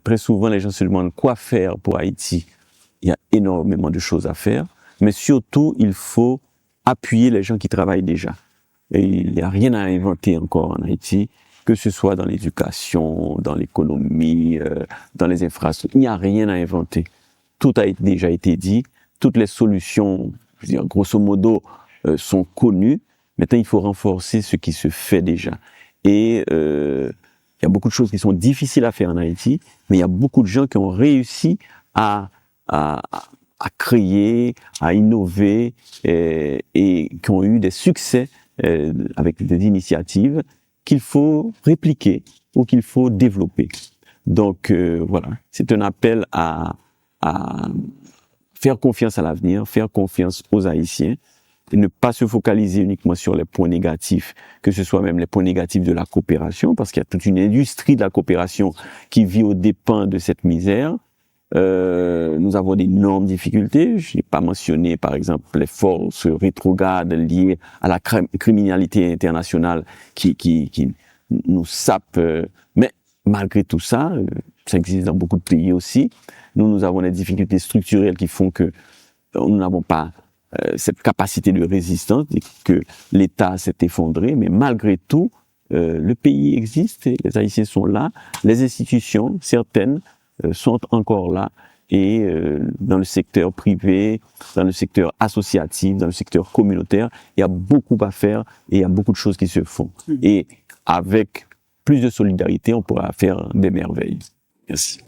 très souvent, les gens se demandent quoi faire pour Haïti. Il y a énormément de choses à faire, mais surtout, il faut appuyer les gens qui travaillent déjà. Et il n'y a rien à inventer encore en Haïti, que ce soit dans l'éducation, dans l'économie, dans les infrastructures. Il n'y a rien à inventer. Tout a déjà été dit, toutes les solutions, je veux dire, grosso modo, sont connues. Maintenant, il faut renforcer ce qui se fait déjà. Et il y a beaucoup de choses qui sont difficiles à faire en Haïti, mais il y a beaucoup de gens qui ont réussi à créer, à innover et qui ont eu des succès avec des initiatives qu'il faut répliquer ou qu'il faut développer. Donc voilà, c'est un appel à faire confiance à l'avenir, faire confiance aux Haïtiens, et ne pas se focaliser uniquement sur les points négatifs, que ce soit même les points négatifs de la coopération, parce qu'il y a toute une industrie de la coopération qui vit aux dépens de cette misère. Nous avons d'énormes difficultés. Je n'ai pas mentionné, par exemple, les forces rétrogrades liées à la criminalité internationale qui nous sapent. Mais malgré tout ça, ça existe dans beaucoup de pays aussi. Nous avons des difficultés structurelles qui font que nous n'avons pas cette capacité de résistance, que l'État s'est effondré. Mais malgré tout, le pays existe, et les Haïtiens sont là, les institutions, certaines, sont encore là, et dans le secteur privé, dans le secteur associatif, dans le secteur communautaire, il y a beaucoup à faire et il y a beaucoup de choses qui se font. Et avec plus de solidarité, on pourra faire des merveilles. Merci.